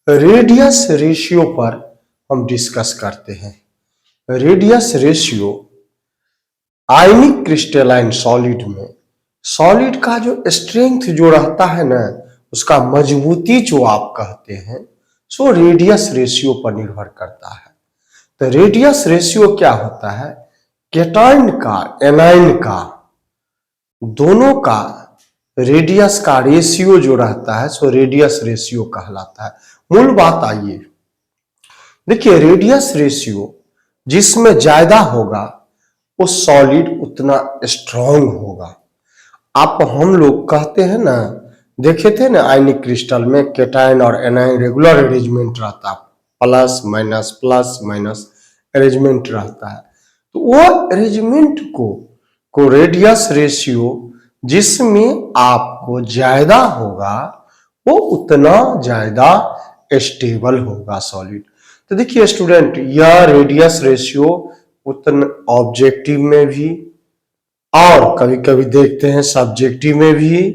Radius ratio पर हम discuss करते हैं। रेडियस रेशियो आयनिक क्रिस्टलाइन सॉलिड में सॉलिड का जो स्ट्रेंथ जो रहता है ना, उसका मजबूती जो आप कहते हैं, सो रेडियस रेशियो पर निर्भर करता है। तो रेडियस रेशियो क्या होता है? केटाइन का एनाइन का दोनों का रेडियस का रेशियो जो रहता है सो रेडियस रेशियो कहलाता है। मूल बात आइए देखिए, रेडियस रेशियो जिसमें ज्यादा होगा वो सॉलिड उतना स्ट्रांग होगा। आप हम लोग कहते हैं ना, देखे थे ना आयनिक क्रिस्टल में केटाइन और एनाइन रेगुलर अरेंजमेंट रहता है, प्लस माइनस अरेंजमेंट रहता है। तो वो अरेंजमेंट को रेडियस रेशियो जिसमें आपको ज्यादा होगा वो उतना ज्यादा स्टेबल होगा सॉलिड। तो देखिए स्टूडेंट, यह रेडियस रेशियो उतना ऑब्जेक्टिव में भी और कभी कभी देखते हैं सब्जेक्टिव में भी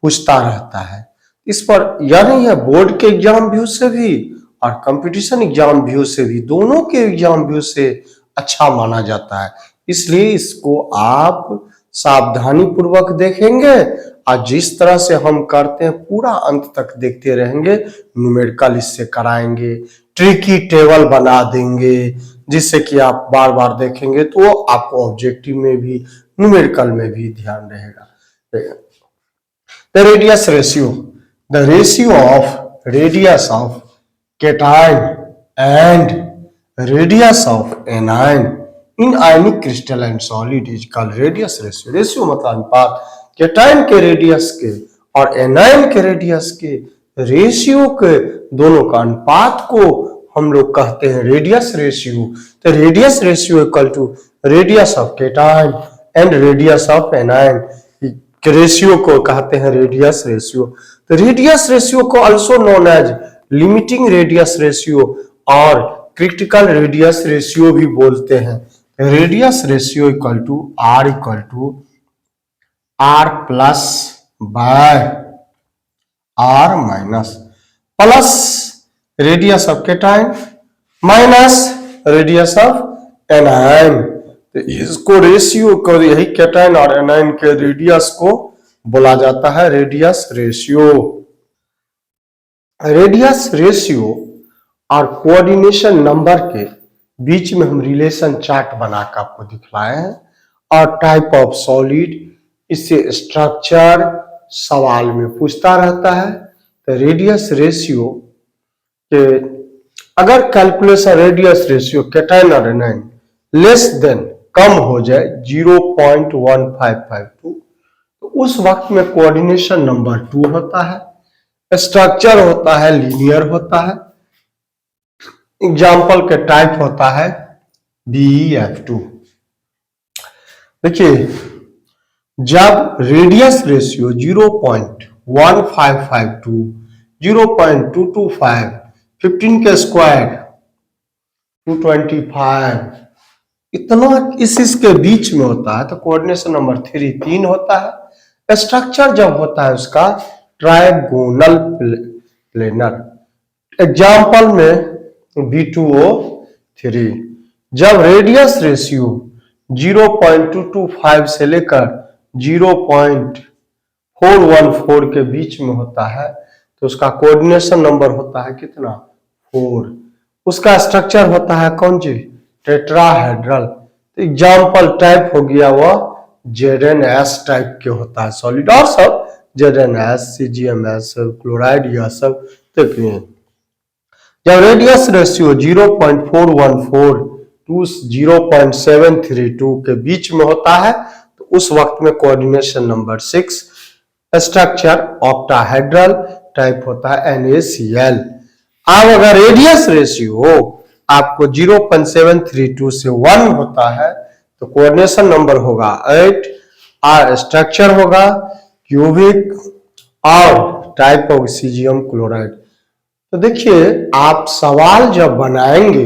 पूछता रहता है। इस पर यह नहीं है, बोर्ड के एग्जाम व्यू से भी और कंपटीशन एग्जाम व्यू से भी, दोनों के एग्जाम व्यू से अच्छा माना जाता है। इसलिए इसको आप सावधानी पूर्वक देखेंगे और जिस तरह से हम करते हैं पूरा अंत तक देखते रहेंगे। न्यूमेरिकल इससे कराएंगे, ट्रिकी टेबल बना देंगे जिससे कि आप बार बार देखेंगे तो आपको ऑब्जेक्टिव में भी न्यूमेरिकल में भी ध्यान रहेगा। The radius ratio, the ratio of radius of cation and radius of A9 in ionic crystalline solid is called radius ratio. Ratio मतलब अनुपात, केटाइन के रेडियस के और एनाइन के रेडियस के रेशियो के दोनों का अनुपात को हम लोग कहते हैं रेडियस रेशियो। तो radius ratio equal to radius of cation and radius of anion के रेशियो को कहते हैं रेडियस रेशियो। तो रेडियस रेशियो को also known as limiting radius ratio और क्रिटिकल रेडियस रेशियो भी बोलते हैं। Radius ratio equal to are plus by are minus plus radius of cation minus radius of anion. तो इसको रेशियो को, यही केटाइन और एनाइन के रेडियस को बोला जाता है रेडियस रेशियो। रेडियस रेशियो और कोऑर्डिनेशन नंबर के बीच में हम रिलेशन चार्ट बनाकर आपको दिखलाए हैं। और टाइप ऑफ सॉलिड, इससे स्ट्रक्चर सवाल में पूछता रहता है। तो रेडियस रेशियो के अगर कैलकुलेशन रेडियस रेशियो केटाइन और एनाइन लेस देन कम हो जाए 0.1552 तो उस वक्त में कोऑर्डिनेशन नंबर 2 होता है, स्ट्रक्चर होता है लीनियर होता है, एग्जाम्पल के टाइप होता है BeF2। देखिए, जब रेडियस रेशियो 0.1552, 0.225, 15 के स्क्वायर 225 इतना इसके बीच में होता है तो कोऑर्डिनेशन नंबर 3 होता है। स्ट्रक्चर जब होता है उसका ट्रायगोनल प्लेनर, एग्जाम्पल में B2O3। जब रेडियस रेशियो 0.225 से लेकर 0.414 के बीच में होता है तो उसका कोऑर्डिनेशन नंबर होता है कितना? 4। उसका स्ट्रक्चर होता है कौन सी? टेट्राहेड्रल। एग्जाम्पल टाइप हो गया वह ZnS टाइप के होता है सॉलिड, और सब ZnS, CgMS, क्लोराइड, यह सब देखिए। जब रेडियस रेशियो 0.414 टू 0.732 के बीच में होता है तो उस वक्त में coordination number 6, structure octahedral type होता है NaCl। अब अगर रेडियस रेशियो आपको 0.732 से 1 होता है तो कोऑर्डिनेशन नंबर होगा 8 और स्ट्रक्चर होगा क्यूबिक और टाइप ऑफ CgM क्लोराइड। तो देखिए, आप सवाल जब बनाएंगे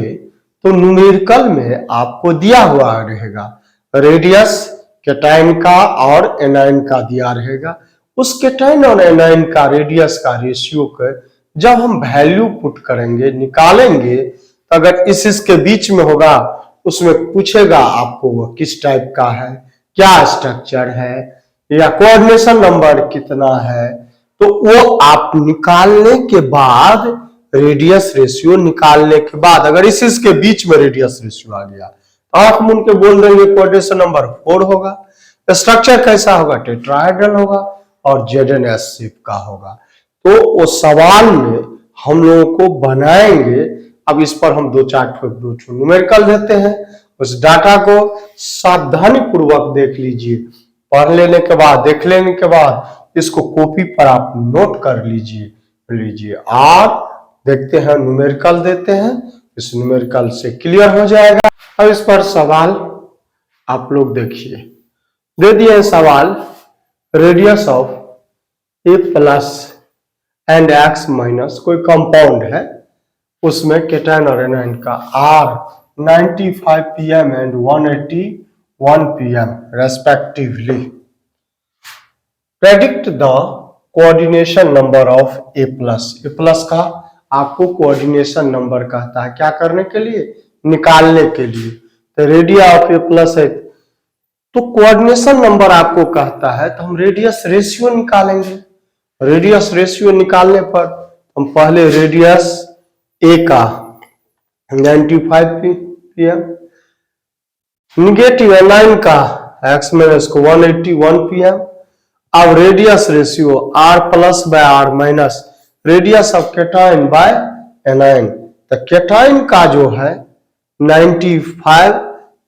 तो न्यूमेरिकल में आपको दिया हुआ रहेगा रेडियस केटाइन का और एनाइन का दिया रहेगा। उस केटाइन और एनाइन का रेडियस का रेशियो को जब हम वैल्यू पुट करेंगे, निकालेंगे, तो अगर इसके बीच में होगा, उसमें पूछेगा आपको वो किस टाइप का है, क्या स्ट्रक्चर है, या कोऑर्डिनेशन नंबर कितना है, तो वो आप निकालने के बाद, रेडियस रेशियो निकालने के बाद अगर इसके बीच में रेडियस रेशियो आ गया तो आप मुन के बोल देंगे कोऑर्डिनेशन नंबर 4 होगा। स्ट्रक्चर कैसा होगा, टेट्राहेड्रल होगा और ZNS शेप का होगा। तो वो सवाल में हम लोगों को बनाएंगे। अब इस पर हम दो न्यूमेरिकल देते हैं, उस डाटा को सावधानी पूर्वक देख लीजिए, पढ़ लेने के बाद, देख लेने के बाद इसको कॉपी पर आप नोट कर लीजिए और देखते हैं, न्यूमेरिकल देते हैं, इस न्यूमेरिकल से क्लियर हो जाएगा। अब इस पर सवाल आप लोग देखिए, दे दिए सवाल, radius of A plus and X minus, कोई कंपाउंड है, उसमें केटायन और एनायन का R 95 pm and 181 pm respectively. Predict the coordination number of A plus का आपको कोऑर्डिनेशन नंबर कहता है, क्या करने के लिए, निकालने के लिए। तो रेडिया ऑफ ए प्लस है, तो कोऑर्डिनेशन नंबर आपको कहता है, तो हम रेडियस रेशियो निकालेंगे। रेडियस रेशियो निकालने पर हम पहले रेडियस ए का 95 pm, निगेटिव एनायन का एक्स माइनस को 181 pm। अब radius ratio R plus by are minus radius of cation by anion, तो केटायन का जो है 95,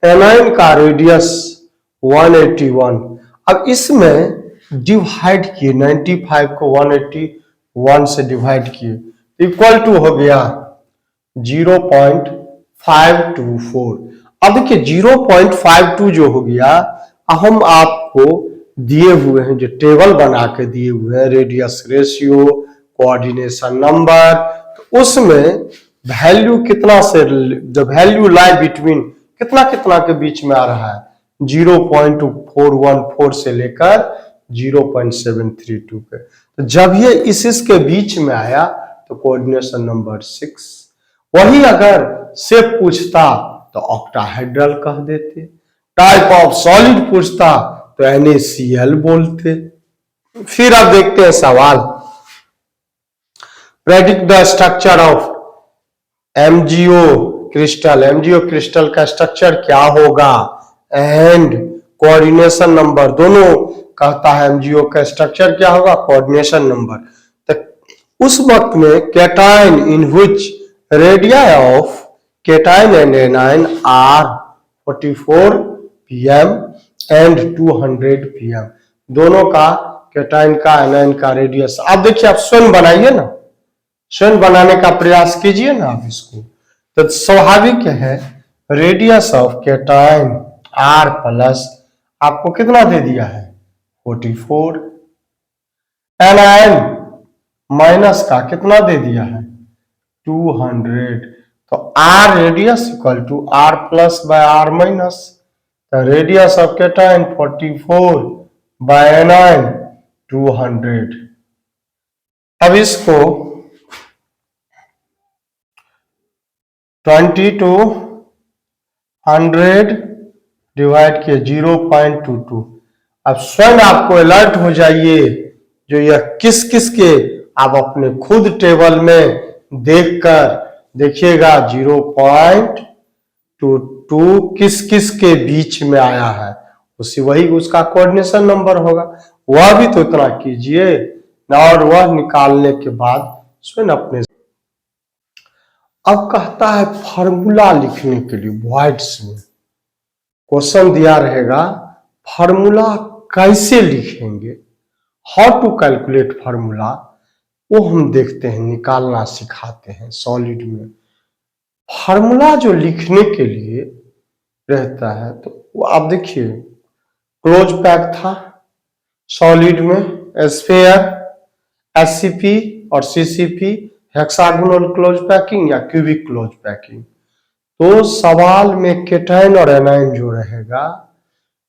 एनायन का रेडियस 181। अब इसमें डिवाइड किए, 95 को 181 से डिवाइड किए, इक्वल टू हो गया 0.524। अब देखिए 0.52 जो हो गया, हम आपको दिए हुए हैं, जो टेबल बना के दिए हुए हैं, रेडियस रेशियो, कोऑर्डिनेशन नंबर, तो उसमें वैल्यू कितना से, द वैल्यू लाई बिटवीन, कितना कितना के बीच में आ रहा है, 0.414 से लेकर 0.732 पे। तो जब ये इसके बीच में आया तो कोऑर्डिनेशन नंबर 6। वही अगर शेप पूछता तो ऑक्टाहेड्रल कह देते, टाइप ऑफ सॉलिड पूछता तो NaCl बोलते। फिर अब देखते हैं सवाल, predict the structure of MgO crystal. MgO crystal का स्ट्रक्चर क्या होगा एंड कोऑर्डिनेशन नंबर, दोनों कहता है MgO का स्ट्रक्चर क्या होगा, कोऑर्डिनेशन नंबर। तो उस वक्त में cation in which radii of cation and anion are 44 pm and 200 pm, दोनों का, केटायन का, एनायन का रेडियस। आप देखिए, आप स्वयं बनाइए ना, स्वयं बनाने का प्रयास कीजिए ना आप इसको। तो स्वाभाविक है, radius of cation R plus आपको कितना दे दिया है, 44, एनायन माइनस का कितना दे दिया है, 200। तो r radius equal to are plus by are minus, तो radius of cation 44 by anion 200। अब इसको 20 to 100 डिवाइड किए 0.22। अब स्वयं आपको अलर्ट हो जाइए, जो यह किस किस के, आप अपने खुद टेबल में देखकर देखिएगा 0.22 किस किस के बीच में आया है, उसी वही उसका कोऑर्डिनेशन नंबर होगा। वह भी तो इतना कीजिए, और वह निकालने के बाद स्वयं अपने। अब कहता है फॉर्मूला लिखने के लिए, वॉइड्स में क्वेश्चन दिया रहेगा, फॉर्मूला कैसे लिखेंगे, हाउ टू कैलकुलेट फॉर्मूला, वो हम देखते हैं, निकालना सिखाते हैं सॉलिड में। फॉर्मूला जो लिखने के लिए रहता है, तो वो आप देखिए, क्लोज पैक था सॉलिड में, स्फीयर, SCP और CCP, हेक्सागोनल क्लोज पैकिंग या क्यूबिक क्लोज पैकिंग। तो सवाल में केटायन और एनायन जो रहेगा,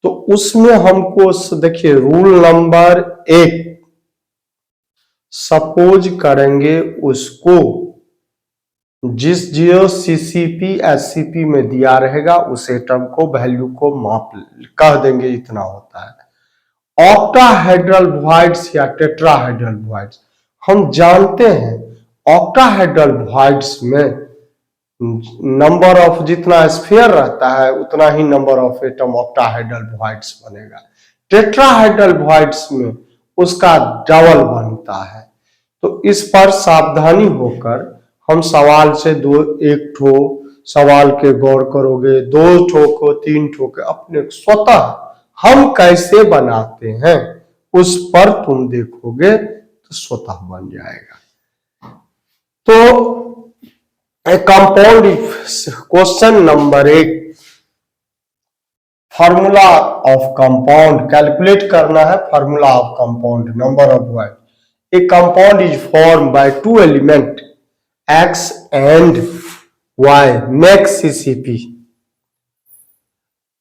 तो उसमें हमको देखिए रूल नंबर 1, सपोज करेंगे उसको जिस जो सीसीपी एससीपी में दिया रहेगा उस एटम को वैल्यू को माप कह देंगे इतना होता है। ऑक्टाहेड्रल वॉइड्स या टेट्राहेड्रल वॉइड्स हम जानते हैं ऑक्टाहेड्रल वॉइड्स में नंबर ऑफ जितना स्फीयर रहता है उतना ही number of atom octahedral voids बनेगा। टेट्राहेड्रल वॉइड्स में उसका डबल बनता है। तो इस पर सावधानी होकर हम सवाल से एक ठो सवाल के गौर करोगे, दो ठो को तीन ठो के अपने स्वतः हम कैसे बनाते हैं उस पर तुम देखोगे तो स्वतः बन जाएगा। तो compound question number 1 formula of compound calculate करना है। Formula of compound number of void A compound is form by two element X and Y make CCP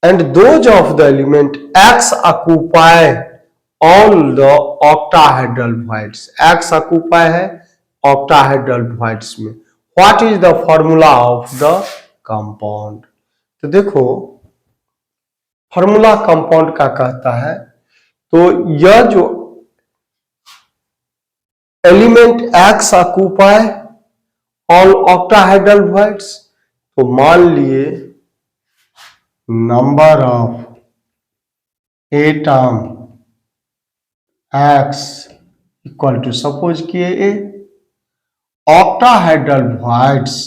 and those of the element X occupy all the octahedral voids। X occupy है octahedral voids में। What is the formula of the compound? तो देखो formula compound का कहता है तो यह जो element X occupy all octahedral voids, तो मान लिए number of atom X equal to suppose किए ए ऑक्टाहेड्रल वॉइड्स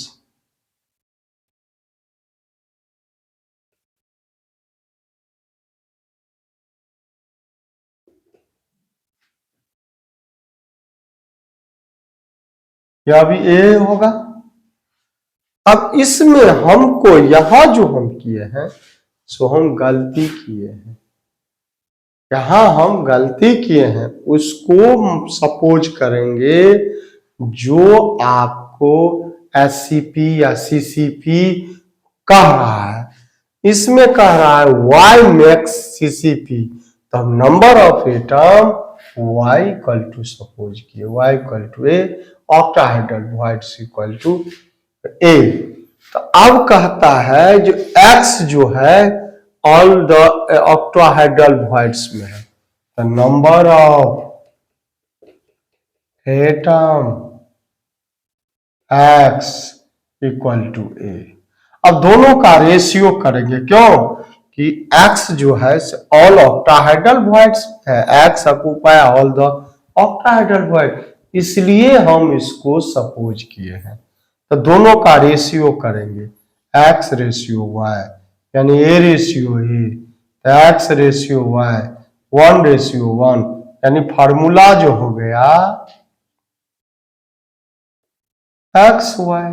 या भी ए होगा। अब इसमें हमको यहां जो हम किए हैं सो हम गलती किए हैं, यहां हम गलती किए हैं उसको सपोज करेंगे जो आपको एससीपी या सीसीपी कह रहा है। इसमें कह रहा है वाई मैक्स सीसीपी, तो हम number of atom y equal to suppose किए y equal to a octahedral voids equal to a. तो अब कहता है जो x जो है ऑल द ऑक्टाहेड्रल वॉइड्स में है, तो number of atom x equal to a. अब दोनों का रेशियो करेंगे, क्यों कि x जो है ऑल ऑक्टाहेड्रल वॉइड्स है, x occupy all the octahedral void, इसलिए हम इसको सपोज किए हैं। तो दोनों का रेशियो करेंगे x रेशियो y यानी a रेशियो ए, तो x रेशियो y 1 रेशियो 1 यानी फार्मूला जो हो गया XY।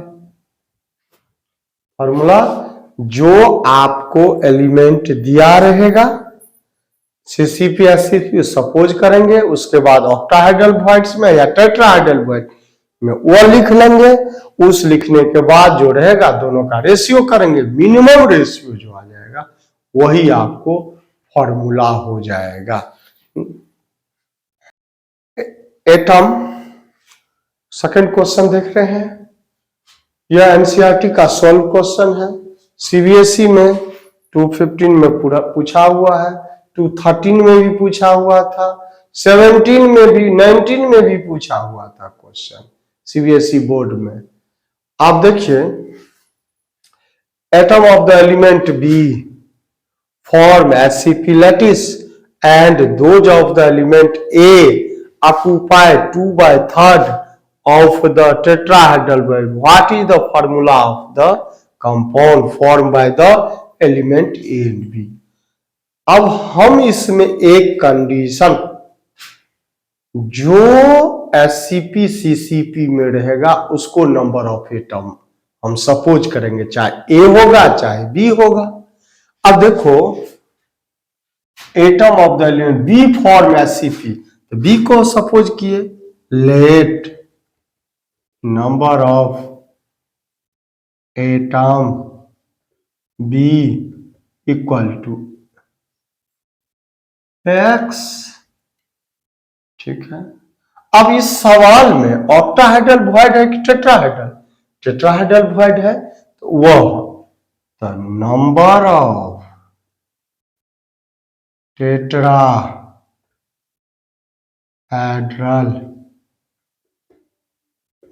फॉर्मूला जो आपको एलिमेंट दिया रहेगा सीसीपी एससीपी सपोज करेंगे, उसके बाद ऑक्टाहेड्रल वॉइड्स में या टेट्राहेड्रल वॉइड में वो लिख लेंगे। उस लिखने के बाद जो रहेगा दोनों का रेशियो करेंगे, मिनिमम रेशियो जो आ जाएगा वही आपको फॉर्मूला हो जाएगा। एटम सेकंड क्वेश्चन देख रहे हैं, यह एनसीईआरटी का सॉल्व क्वेश्चन है। सीबीएसई में 215 में पूरा पूछा हुआ है, 213 में भी पूछा हुआ था, 17 में भी 19 में भी पूछा हुआ था क्वेश्चन सीबीएसई बोर्ड में। आप देखिए atom of the element B form SCP lattice and those of the element A occupy 2/3 of the tetrahedral bond. What is the formula of the compound formed by the element A and B? अब हम इसमें एक condition जो SCP CCP में रहेगा उसको number of atom हम suppose करेंगे, चाहे ए होगा चाहे बी होगा। अब देखो atom of the element B form SCP, तो बी को सपोज किए let number of atom B equal to X, ठीक है। अब इस सवाल में ऑक्टाहेड्रल वॉइड है कि टेट्राहेड्रल? टेट्राहेड्रल वॉइड है, तो वह the number of tetrahedral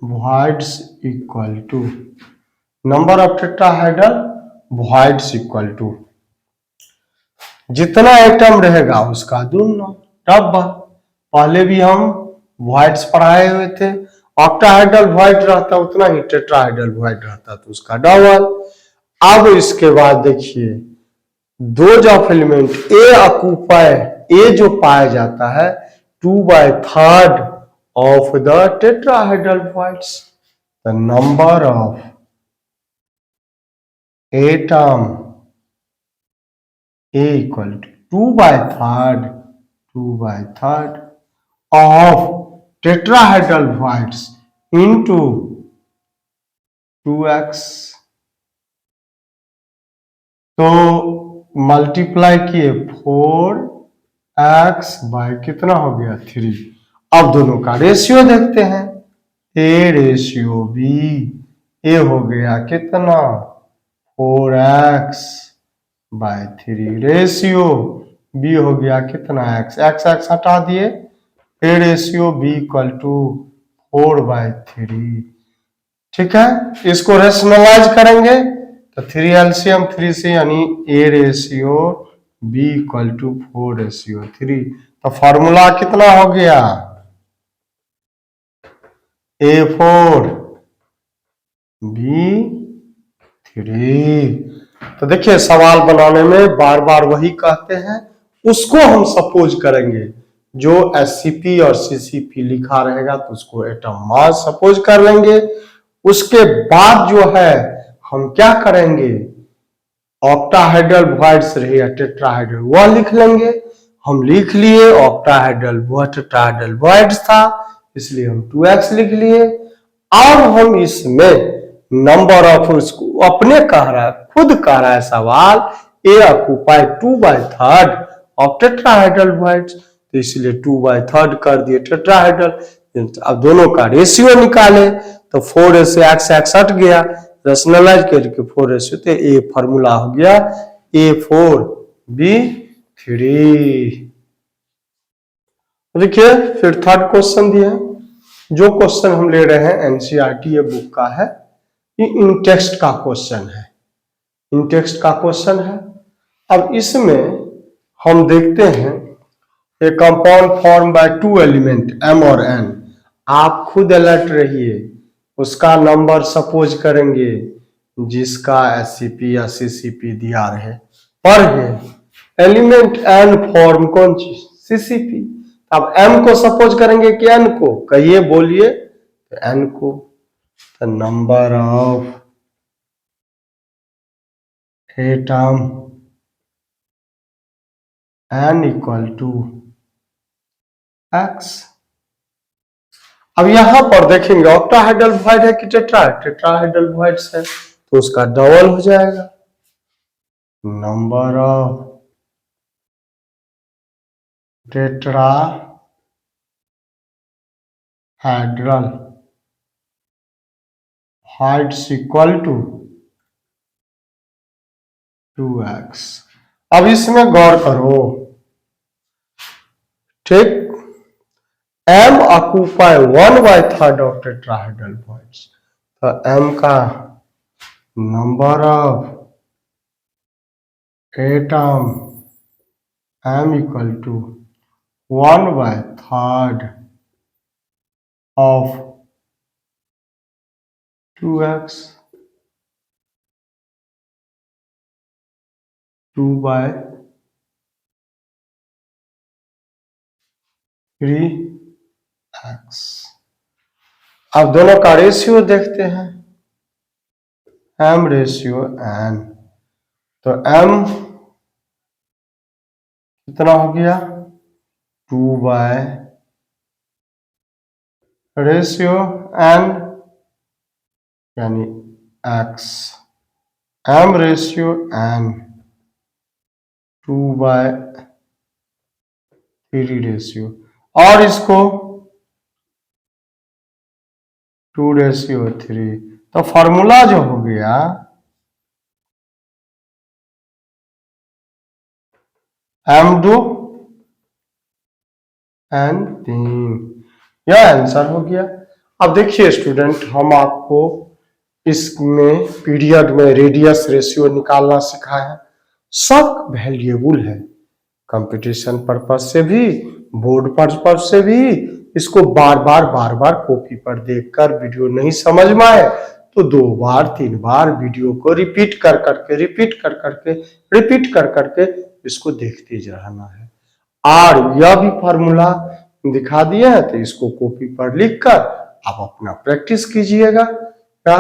voids equal to number of tetrahedral voids equal to जितना एटम रहेगा उसका दूना डबल। पहले भी हम voids पढ़ाए हुए थे, ऑक्टाहेड्रल void रहता उतना ही टेट्राहेड्रल void रहता तो उसका डबल। अब इसके बाद देखिए दो ऑफ एलिमेंट ए ऑक्यूपाई, ए जो पाया जाता है 2/3 of the tetrahedral voids, the number of atom A equal to 2/3 of tetrahedral voids into 2x। तो मल्टीप्लाई किए 4x बाय कितना हो गया 3। अब दोनों का रेशियो देखते हैं, ए रेशियो बी, ए हो गया कितना 4x बाय 3 रेशियो बी हो गया कितना x, x हटा दिए, A ratio B equal to 4/3। ठीक है, इसको रेशनलाइज करेंगे तो 3 एलसीएम 3 से यानी A ratio B equal to 4/3। तो फॉर्मूला कितना हो गया A4 B3। तो देखिए सवाल बनाने में बार बार वही कहते हैं, उसको हम सपोज करेंगे, जो एससीपी और सीसीपी लिखा रहेगा तो उसको एटम मास सपोज कर लेंगे। उसके बाद जो है हम क्या करेंगे, ऑक्टाहेड्रल वॉइड्स रहे या टेट्राहेड्रल वह लिख लेंगे। हम लिख लिए ऑक्टाहेड्रल वह टेट्राहेड्रल वॉइड्स था, इसलिए हम 2x लिख लिए। अब हम इसमें नंबर ऑफ, उसको अपने कह रहा है, खुद कह रहा है सवाल, ए ऑक्यूपाई 2/3 ऑफ टेट्राहेड्रल वॉइड्स, तो इसलिए 2/3 कर दिए टेट्राहेड्रल। अब दोनों का रेशियो निकाले तो 4 से x हट गया, रेशनलाइज करके 4 रेशियो, तो ए फॉर्मूला हो गया A4B3। देखिए फिर थर्ड क्वेश्चन दिया है, जो क्वेश्चन हम ले रहे हैं एनसीईआरटी ये बुक का है, ये इन टेक्स्ट का क्वेश्चन है, इन टेक्स्ट का क्वेश्चन है। अब इसमें हम देखते हैं ए compound form by 2 element M और N। आप खुद अलर्ट रहिए, उसका नंबर सपोज करेंगे जिसका एससीपी या सीसीपी दिया रहे पर है। एलिमेंट N फॉर्म कौन चीज, सीसीपी। अब M को सपोज करेंगे कि N को, कहिए बोलिए, तो N को। The number of atom N equal to x। अब यहां पर देखेंगे ऑक्टाहेड्रल वॉइड है कि टेट्राहेड्रल वॉइड्स है, तो उसका डबल हो जाएगा। Number of tetrahedral voids equal to 2x। अब इसमें गौर करो, ठीक, M occupy 1/3 of tetrahedral voids, तो M का number of atom M equal to 1/3 of 2x, 2/3x। अब दोनों का रेशियो देखते हैं, M रेशियो N, तो M कितना हो गया 2 रेशियो N यानी x, M ratio N 2/3 ratio, और इसको 2:3। तो फॉर्मूला जो हो गया M2 N3, यह आंसर हो गया। अब देखिए स्टूडेंट, हम आपको इसमें पीरियड में रेडियस रेशियो निकालना सिखाए हैं। सब वैल्यूएबल है, कंपटीशन पर्पज से भी, बोर्ड पर्पज से भी। इसको बार बार कॉपी पर देखकर वीडियो नहीं समझ में आए तो 2 बार 3 बार वीडियो को रिपीट कर करके इसको देखते रहना है। और यह भी फॉर्मूला दिखा दिया है, तो इसको कॉपी पर लिखकर आप अपना प्रैक्टिस कीजिएगा। क्या